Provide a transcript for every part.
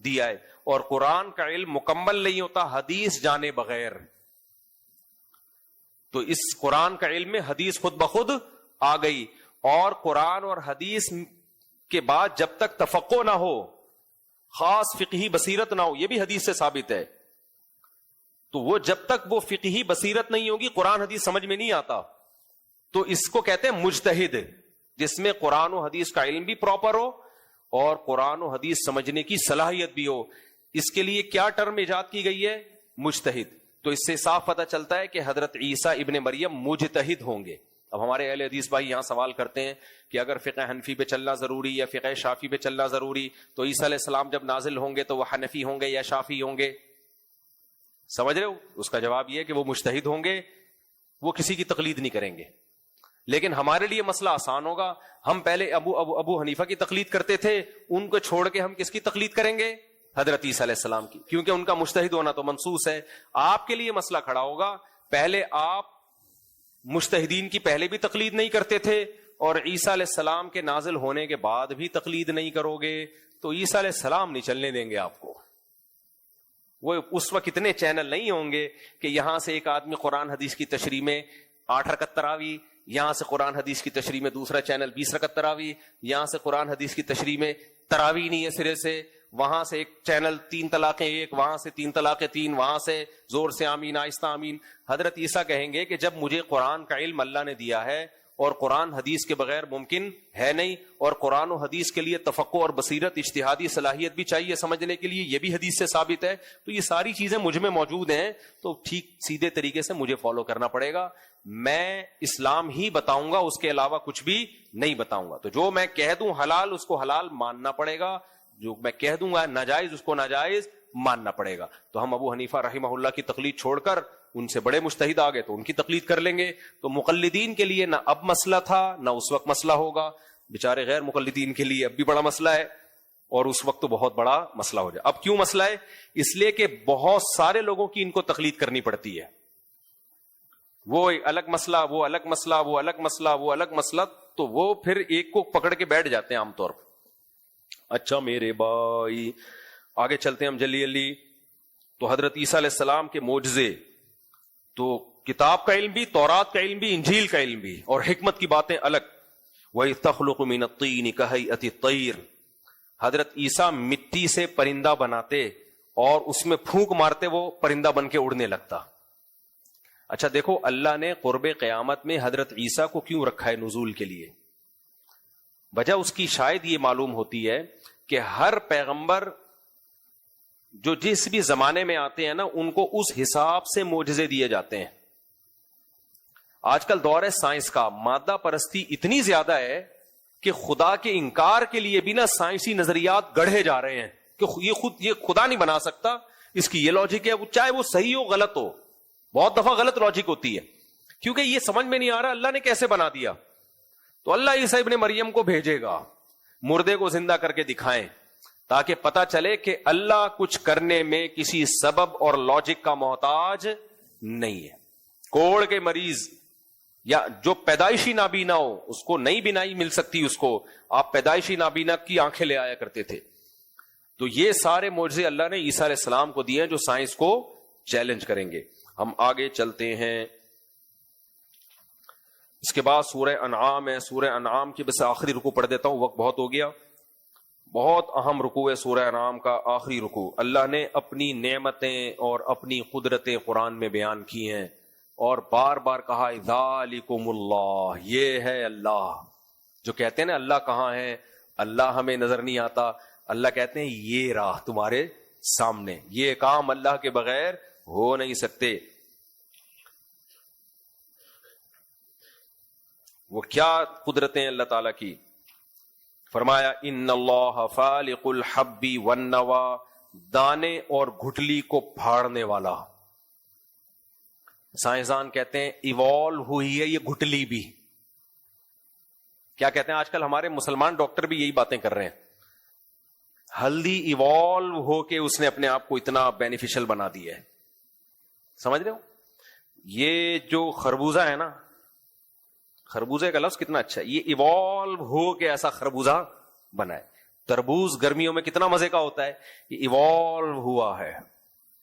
دیا ہے, اور قرآن کا علم مکمل نہیں ہوتا حدیث جانے بغیر. تو اس قرآن کا علم میں حدیث خود بخود آ گئی, اور قرآن اور حدیث کے بعد جب تک تفقہ نہ ہو, خاص فقہی بصیرت نہ ہو, یہ بھی حدیث سے ثابت ہے, تو وہ جب تک وہ فقہی بصیرت نہیں ہوگی قرآن حدیث سمجھ میں نہیں آتا. تو اس کو کہتے ہیں مجتہد, جس میں قرآن و حدیث کا علم بھی پراپر ہو اور قرآن و حدیث سمجھنے کی صلاحیت بھی ہو. اس کے لیے کیا ٹرم ایجاد کی گئی ہے؟ مجتہد. تو اس سے صاف پتہ چلتا ہے کہ حضرت عیسیٰ ابن مریم مجتہد ہوں گے. اب ہمارے اہل حدیث بھائی یہاں سوال کرتے ہیں کہ اگر فقہ حنفی پہ چلنا ضروری یا فقہ شافی پہ چلنا ضروری, تو عیسیٰ علیہ السلام جب نازل ہوں گے تو وہ حنفی ہوں گے یا شافی ہوں گے؟ سمجھ رہے ہو؟ اس کا جواب یہ ہے کہ وہ مجتہد ہوں گے, وہ کسی کی تقلید نہیں کریں گے. لیکن ہمارے لیے مسئلہ آسان ہوگا, ہم پہلے ابو حنیفہ کی تقلید کرتے تھے, ان کو چھوڑ کے ہم کس کی تقلید کریں گے؟ حضرت عیسیٰ علیہ السلام کی, کیونکہ ان کا مجتہد ہونا تو منصوص ہے. آپ کے لیے مسئلہ کھڑا ہوگا, پہلے آپ مجتہدین کی پہلے بھی تقلید نہیں کرتے تھے اور عیسیٰ علیہ السلام کے نازل ہونے کے بعد بھی تقلید نہیں کرو گے, تو عیسیٰ علیہ السلام نہیں چلنے دیں گے آپ کو. وہ اس وقت اتنے چینل نہیں ہوں گے کہ یہاں سے ایک آدمی قرآن حدیث کی تشریح میں 8 رکعت تراویح, یہاں سے قرآن حدیث کی تشریح میں دوسرا چینل 20 رکعت تراویح, یہاں سے قرآن حدیث کی تشریح میں تراویح نہیں ہے سرے سے, وہاں سے ایک چینل 3 طلاقیں 1, وہاں سے 3 طلاقیں 3, وہاں سے زور سے آمین آہستہ آمین. حضرت عیسیٰ کہیں گے کہ جب مجھے قرآن کا علم اللہ نے دیا ہے اور قرآن حدیث کے بغیر ممکن ہے نہیں, اور قرآن و حدیث کے لیے تفقہ اور بصیرت اجتہادی صلاحیت بھی چاہیے سمجھنے کے لیے, یہ بھی حدیث سے ثابت ہے, تو یہ ساری چیزیں مجھ میں موجود ہیں, تو ٹھیک سیدھے طریقے سے مجھے فالو کرنا پڑے گا. میں اسلام ہی بتاؤں گا, اس کے علاوہ کچھ بھی نہیں بتاؤں گا. تو جو میں کہہ دوں حلال, اس کو حلال ماننا پڑے گا, جو میں کہہ دوں گا ناجائز, اس کو ناجائز ماننا پڑے گا. تو ہم ابو حنیفہ رحمہ اللہ کی تقلید چھوڑ کر ان سے بڑے مجتہد آ گئے تو ان کی تقلید کر لیں گے. تو مقلدین کے لیے نہ اب مسئلہ تھا نہ اس وقت مسئلہ ہوگا, بیچارے غیر مقلدین کے لیے اب بھی بڑا مسئلہ ہے اور اس وقت تو بہت بڑا مسئلہ ہو جائے. اب کیوں مسئلہ ہے؟ اس لیے کہ بہت سارے لوگوں کی ان کو تقلید کرنی پڑتی ہے. وہ الگ مسئلہ, وہ الگ مسئلہ, وہ الگ مسئلہ, وہ الگ مسئلہ, تو وہ پھر ایک کو پکڑ کے بیٹھ جاتے ہیں عام طور پر. اچھا میرے بھائی آگے چلتے ہیں ہم جلدی جلدی. تو حضرت عیسیٰ علیہ السلام کے معجزے, تو کتاب کا علم بھی, تورات کا علم بھی, انجیل کا علم بھی, اور حکمت کی باتیں الگ. وَإِذْ تَخْلُقُ مِنَ الطِّينِ كَهَيْئَةِ الطَّيْرِ, حضرت عیسیٰ مٹی سے پرندہ بناتے اور اس میں پھونک مارتے وہ پرندہ بن کے اڑنے لگتا. اچھا دیکھو, اللہ نے قرب قیامت میں حضرت عیسیٰ کو کیوں رکھا ہے نزول کے لیے؟ وجہ اس کی شاید یہ معلوم ہوتی ہے کہ ہر پیغمبر جو جس بھی زمانے میں آتے ہیں نا, ان کو اس حساب سے معجزے دیے جاتے ہیں. آج کل دور ہے سائنس کا, مادہ پرستی اتنی زیادہ ہے کہ خدا کے انکار کے لیے بھی نا سائنسی نظریات گڑھے جا رہے ہیں کہ یہ خدا نہیں بنا سکتا, اس کی یہ لاجک ہے, چاہے وہ صحیح ہو غلط ہو. بہت دفعہ غلط لاجک ہوتی ہے کیونکہ یہ سمجھ میں نہیں آ رہا اللہ نے کیسے بنا دیا. تو اللہ عیسیٰ ابن مریم کو بھیجے گا, مردے کو زندہ کر کے دکھائیں, تاکہ پتا چلے کہ اللہ کچھ کرنے میں کسی سبب اور لاجک کا محتاج نہیں ہے. کوڑ کے مریض یا جو پیدائشی نابینا ہو, اس کو نئی بینائی مل سکتی, اس کو آپ پیدائشی نابینا کی آنکھیں لے آیا کرتے تھے. تو یہ سارے معجزے اللہ نے عیسیٰ علیہ السلام کو دیے جو سائنس کو چیلنج کریں گے. ہم آگے چلتے ہیں. اس کے بعد سورہ انعام ہے. سورہ انعام کی بس آخری رکوع پڑھ دیتا ہوں, وقت بہت ہو گیا. بہت اہم رکوع ہے سورہ انعام کا آخری رکوع. اللہ نے اپنی نعمتیں اور اپنی قدرتیں قرآن میں بیان کی ہیں اور بار بار کہا ذالکم اللہ, یہ ہے اللہ. جو کہتے ہیں نا اللہ کہاں ہے, اللہ ہمیں نظر نہیں آتا, اللہ کہتے ہیں یہ راہ تمہارے سامنے, یہ کام اللہ کے بغیر ہو نہیں سکتے. وہ کیا قدرتیں اللہ تعالیٰ کی؟ فرمایا ان اللہ فالق الحب والنوا, دانے اور گھٹلی کو پھاڑنے والا. سائنسدان کہتے ہیں ایوالو ہوئی ہے یہ گھٹلی بھی. کیا کہتے ہیں آج کل ہمارے مسلمان ڈاکٹر بھی یہی باتیں کر رہے ہیں, ہلدی ایوالو ہو کے اس نے اپنے آپ کو اتنا بینیفیشل بنا دیا ہے. سمجھ رہے ہو؟ یہ جو خربوزہ ہے نا, خربوزے کا لفظ کتنا اچھا ہے, یہ ایوالو ہو کے ایسا خربوزہ بنا ہے. تربوز گرمیوں میں کتنا مزے کا ہوتا ہے. یہ ایوالو ہوا ہے,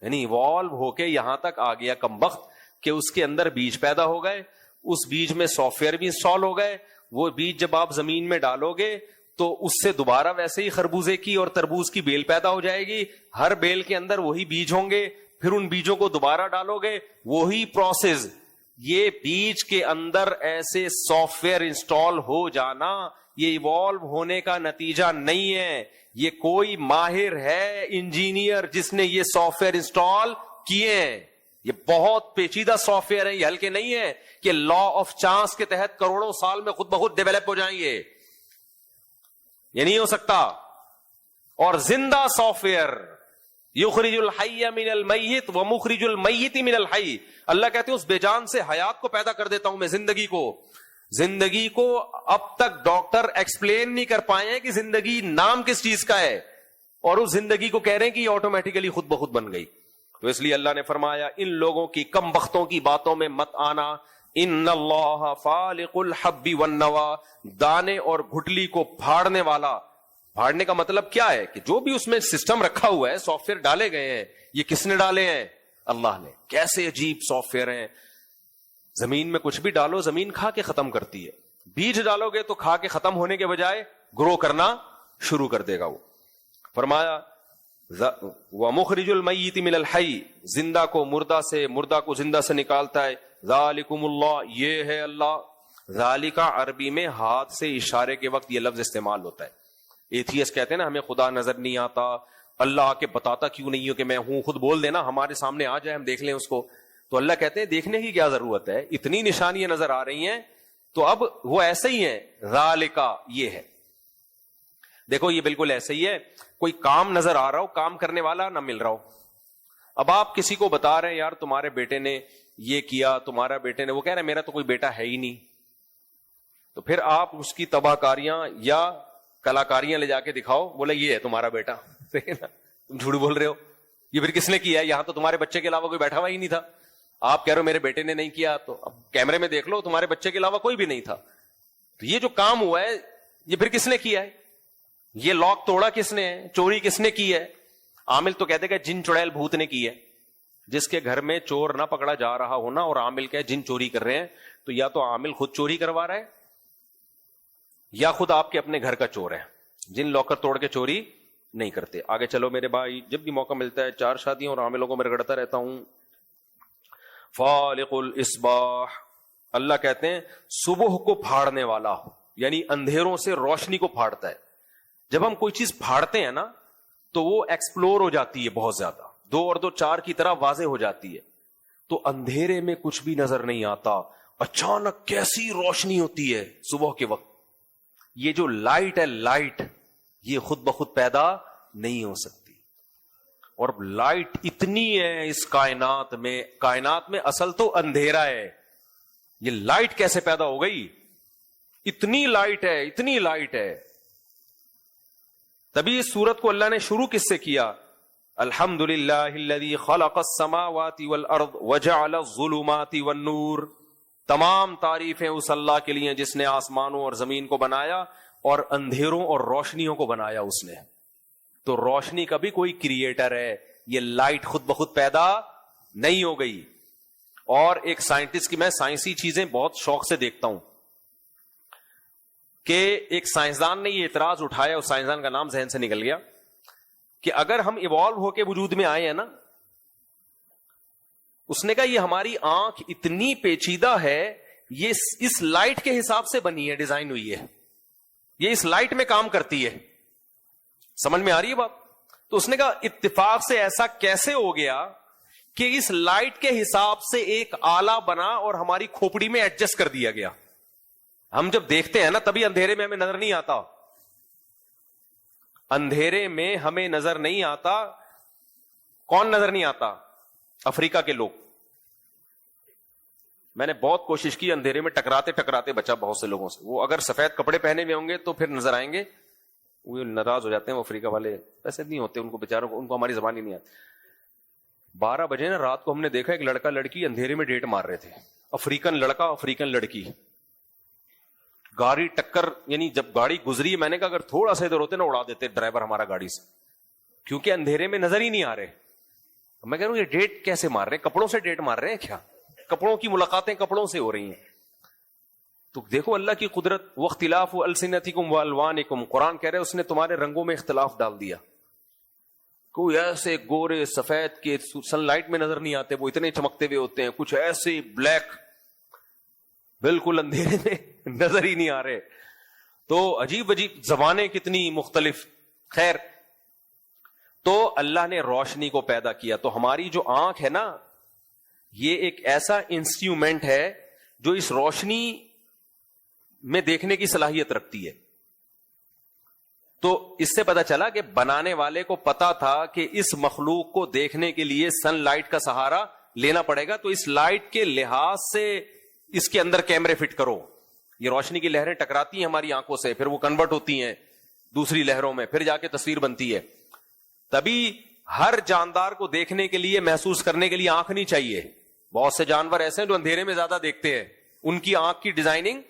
یعنی ایوالو ہو کے یہاں تک آ گیا کمبخت کہ اس کے اندر بیج پیدا ہو گئے, اس بیج میں سافٹ ویئر بھی انسٹال ہو گئے. وہ بیج جب آپ زمین میں ڈالو گے تو اس سے دوبارہ ویسے ہی خربوزے کی اور تربوز کی بیل پیدا ہو جائے گی. ہر بیل کے اندر وہی بیج ہوں گے, پھر ان بیجوں کو دوبارہ ڈالو گے, وہی پروسیس. یہ بیج کے اندر ایسے سافٹ ویئر انسٹال ہو جانا یہ ایوالو ہونے کا نتیجہ نہیں ہے. یہ کوئی ماہر ہے انجینئر جس نے یہ سافٹ ویئر انسٹال کیے ہیں. یہ بہت پیچیدہ سافٹ ویئر ہے, یہ ہلکے نہیں ہے کہ لا آف چانس کے تحت کروڑوں سال میں خود بخود ڈیولپ ہو جائیں گے. یہ نہیں ہو سکتا. اور زندہ سافٹ ویئر, یخرج الحی من المیت ومخرج المیت من الحی. اللہ کہتے ہیں اس بے جان سے حیات کو پیدا کر دیتا ہوں میں, زندگی کو. زندگی کو اب تک ڈاکٹر ایکسپلین نہیں کر پائے ہیں کہ زندگی نام کس چیز کا ہے, اور اس زندگی کو کہہ رہے ہیں کہ یہ آٹومیٹیکلی خود بخود بن گئی. تو اس لیے اللہ نے فرمایا ان لوگوں کی کم بختوں کی باتوں میں مت آنا. ان اللہ فالق الحب والنوا, دانے اور گھٹلی کو پھاڑنے والا. پھاڑنے کا مطلب کیا ہے کہ جو بھی اس میں سسٹم رکھا ہوا ہے, سافٹ ویئر ڈالے گئے ہیں, یہ کس نے ڈالے ہیں؟ اللہ نے. کیسے عجیب سافٹ ویئر ہیں. زمین میں کچھ بھی ڈالو زمین کھا کے ختم کرتی ہے, بیج ڈالو گے تو کھا کے ختم ہونے کے بجائے گرو کرنا شروع کر دے گا. وہ فرمایا وَمُخْرِجُ الْمَيِّتِ مِنَ الْحَيِّ, زندہ کو مردہ سے, مردہ کو زندہ سے نکالتا ہے. ذَلِكُمُ اللَّهُ, یہ ہے اللہ. ذَلِكَ عربی میں ہاتھ سے اشارے کے وقت یہ لفظ استعمال ہوتا ہے. ایتھیس کہتے ہیں نا ہمیں خدا نظر نہیں آتا, اللہ آ کے بتاتا کیوں نہیں ہو کہ میں ہوں, خود بول دینا ہمارے سامنے آ جائے ہم دیکھ لیں اس کو. تو اللہ کہتے ہیں دیکھنے کی کیا ضرورت ہے, اتنی نشانیاں نظر آ رہی ہیں تو اب وہ ایسے ہی ہیں. ذَلِكَ یہ ہے. دیکھو یہ بالکل ایسے ہی ہے, کوئی کام نظر آ رہا ہو, کام کرنے والا نہ مل رہا ہو. اب آپ کسی کو بتا رہے ہیں یار تمہارے بیٹے نے یہ کیا, تمہارا بیٹے نے, وہ کہہ رہے ہیں میرا تو کوئی بیٹا ہے ہی نہیں. تو پھر آپ اس کی تباہ کاریاں یا کلاکاریاں لے جا کے دکھاؤ, بولے یہ ہے تمہارا بیٹا. تم جھوٹ بول رہے ہو, یہ پھر کس نے کیا ہے؟ یہاں تو تمہارے بچے کے علاوہ کوئی بیٹھا ہوا ہی نہیں تھا. آپ کہہ رہے ہو میرے بیٹے نے نہیں کیا, تو اب کیمرے میں دیکھ لو تمہارے بچے کے علاوہ کوئی بھی نہیں تھا. تو یہ جو کام ہوا ہے یہ پھر کس نے کیا ہے؟ یہ لاک توڑا کس نے ہے؟ چوری کس نے کی ہے؟ عامل تو کہتے کہ جن چڑیل بھوت نے کی ہے. جس کے گھر میں چور نہ پکڑا جا رہا ہونا اور عامل کہ جن چوری کر رہے ہیں, تو یا تو عامل خود چوری کروا رہا ہے یا خود آپ کے اپنے گھر کا چور ہے. جن لاکر توڑ کے چوری نہیں کرتے. آگے چلو میرے بھائی, جب بھی موقع ملتا ہے 4 شادیوں اور عاملوں کو میں رگڑتا رہتا ہوں. فالق الاصباح, اللہ کہتے ہیں صبح کو پھاڑنے والا, یعنی اندھیروں سے روشنی کو پھاڑتا ہے. جب ہم کوئی چیز پھاڑتے ہیں نا تو وہ ایکسپلور ہو جاتی ہے بہت زیادہ, 2 اور 2 4 کی طرح واضح ہو جاتی ہے. تو اندھیرے میں کچھ بھی نظر نہیں آتا, اچانک کیسی روشنی ہوتی ہے صبح کے وقت. یہ جو لائٹ ہے, لائٹ یہ خود بخود پیدا نہیں ہو سکتی. اور لائٹ اتنی ہے اس کائنات میں اصل تو اندھیرا ہے. یہ لائٹ کیسے پیدا ہو گئی؟ اتنی لائٹ ہے, اتنی لائٹ ہے. تبھی اس سورت کو اللہ نے شروع کس سے کیا؟ الحمدللہ الذی خلق السماوات والارض وجعل الظلمات والنور. تمام تعریفیں اس اللہ کے لیے جس نے آسمانوں اور زمین کو بنایا اور اندھیروں اور روشنیوں کو بنایا اس نے. تو روشنی کا بھی کوئی کریٹر ہے, یہ لائٹ خود بخود پیدا نہیں ہو گئی. اور ایک سائنٹسٹ کی, میں سائنسی چیزیں بہت شوق سے دیکھتا ہوں, کہ ایک سائنسدان نے یہ اعتراض اٹھایا, اس سائنسدان کا نام ذہن سے نکل گیا, کہ اگر ہم ایوالو ہو کے وجود میں آئے ہیں نا, اس نے کہا یہ ہماری آنکھ اتنی پیچیدہ ہے, یہ اس لائٹ کے حساب سے بنی ہے, ڈیزائن ہوئی ہے, یہ اس لائٹ میں کام کرتی ہے. سمجھ میں آ رہی ہے بات؟ تو اس نے کہا اتفاق سے ایسا کیسے ہو گیا کہ اس لائٹ کے حساب سے ایک آلہ بنا اور ہماری کھوپڑی میں ایڈجسٹ کر دیا گیا. ہم جب دیکھتے ہیں نا تبھی اندھیرے میں ہمیں نظر نہیں آتا, اندھیرے میں ہمیں نظر نہیں آتا. کون نظر نہیں آتا؟ افریقہ کے لوگ. میں نے بہت کوشش کی, اندھیرے میں ٹکراتے ٹکراتے بچا بہت سے لوگوں سے. وہ اگر سفید کپڑے پہنے ہوئے ہوں گے تو پھر نظر آئیں گے, وہ ناراض ہو جاتے ہیں. وہ افریقہ والے ایسے نہیں ہوتے, ان کو بیچاروں کو, ان کو ہماری زبان ہی نہیں آتی. 12 بجے نا رات کو ہم نے دیکھا ایک لڑکا لڑکی اندھیرے میں ڈیٹ مار رہے تھے, افریقن لڑکا افریقن لڑکی, گاڑی ٹکر, یعنی جب گاڑی گزری میں نے کہا اگر تھوڑا سا ادھر ہوتے نا اڑا دیتے ڈرائیور ہمارا گاڑی سے, کیونکہ اندھیرے میں نظر ہی نہیں آ رہے. میں کہہ رہا ہوں یہ ڈیٹ کیسے مار رہے ہیں, کپڑوں سے ڈیٹ مار رہے ہیں کیا, کپڑوں کی ملاقاتیں کپڑوں سے ہو رہی ہیں. تو دیکھو اللہ کی قدرت. واختلاف السنتکم والوانکم, قرآن کہہ رہے اس نے تمہارے رنگوں میں اختلاف ڈال دیا. کوئی ایسے گورے سفید کے سن لائٹ میں نظر نہیں آتے, وہ اتنے چمکتے ہوئے ہوتے ہیں, کچھ ایسے بلیک بالکل اندھیرے میں نظر ہی نہیں آ رہے. تو عجیب عجیب زبانیں کتنی مختلف. خیر, تو اللہ نے روشنی کو پیدا کیا. تو ہماری جو آنکھ ہے نا, یہ ایک ایسا انسٹرومنٹ ہے جو اس روشنی میں دیکھنے کی صلاحیت رکھتی ہے. تو اس سے پتا چلا کہ بنانے والے کو پتا تھا کہ اس مخلوق کو دیکھنے کے لیے سن لائٹ کا سہارا لینا پڑے گا, تو اس لائٹ کے لحاظ سے اس کے اندر کیمرے فٹ کرو. یہ روشنی کی لہریں ٹکراتی ہیں ہماری آنکھوں سے, پھر وہ کنورٹ ہوتی ہیں دوسری لہروں میں, پھر جا کے تصویر بنتی ہے. تبھی ہر جاندار کو دیکھنے کے لیے, محسوس کرنے کے لیے آنکھ نہیں چاہیے. بہت سے جانور ایسے ہیں جو اندھیرے میں زیادہ دیکھتے ہیں, ان کی آنکھ کی ڈیزائننگ,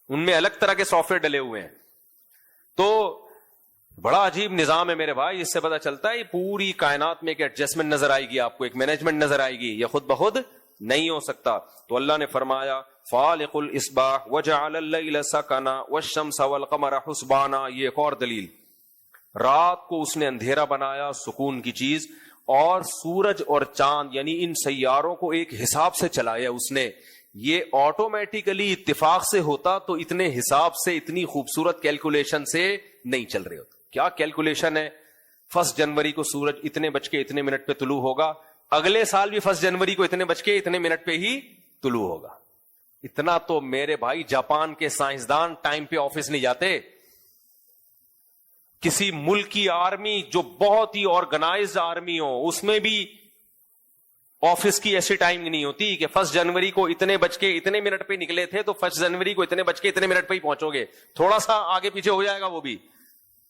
ان میں الگ طرح کے سافٹ ویئر ڈلے ہوئے ہیں. تو بڑا عجیب نظام ہے میرے بھائی. اس سے پتا چلتا ہے یہ پوری کائنات میں ایک ایڈجسٹمنٹ نظر آئے گی آپ کو, ایک مینجمنٹ نظر آئے گی. یہ خود بخود نہیں ہو سکتا. تو اللہ نے فرمایا فالق الاصباح وجعل الليل سکنا والشمس والقمر حسبانا. یہ ایک اور دلیل, رات کو اس نے اندھیرا بنایا, سکون کی چیز, اور سورج اور چاند یعنی ان سیاروں کو ایک حساب سے چلایا اس نے. یہ آٹومیٹیکلی اتفاق سے ہوتا تو اتنے حساب سے, اتنی خوبصورت کیلکولیشن سے نہیں چل رہے ہوتے. کیا کیلکولیشن ہے, 1 جنوری کو سورج اتنے بج کے اتنے منٹ پہ طلوع ہوگا, اگلے سال بھی 1 جنوری کو اتنے بج کے اتنے منٹ پہ ہی طلوع ہوگا. اتنا تو میرے بھائی جاپان کے سائنسدان ٹائم پہ آفس نہیں جاتے. کسی ملک کی آرمی جو بہت ہی آرگنائزڈ آرمی ہو, اس میں بھی آفس کی ایسی ٹائمنگ نہیں ہوتی کہ 1 جنوری کو اتنے بج کے اتنے منٹ پہ نکلے تھے تو 1 جنوری کو اتنے بج کے اتنے منٹ پہ ہی پہنچو گے. تھوڑا سا آگے پیچھے ہو جائے گا, وہ بھی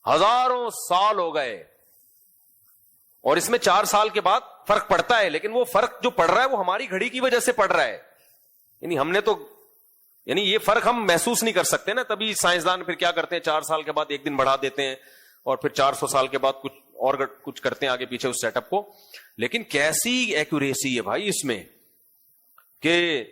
ہزاروں سال ہو گئے. اور اس میں 4 سال کے بعد فرق پڑتا ہے, لیکن وہ فرق جو پڑ رہا ہے وہ ہماری گھڑی کی وجہ سے پڑ رہا ہے. یعنی ہم نے تو, یعنی یہ فرق ہم محسوس نہیں کر سکتے نا. تبھی سائنسدان پھر کیا کرتے ہیں, 4 سال کے بعد 1 دن بڑھا دیتے ہیں, اور پھر 400 سال کے بعد کچھ اور کچھ کرتے ہیں آگے پیچھے اس سیٹ اپ کو. لیکن کیسی ایکوریسی ہے بھائی اس میں کہ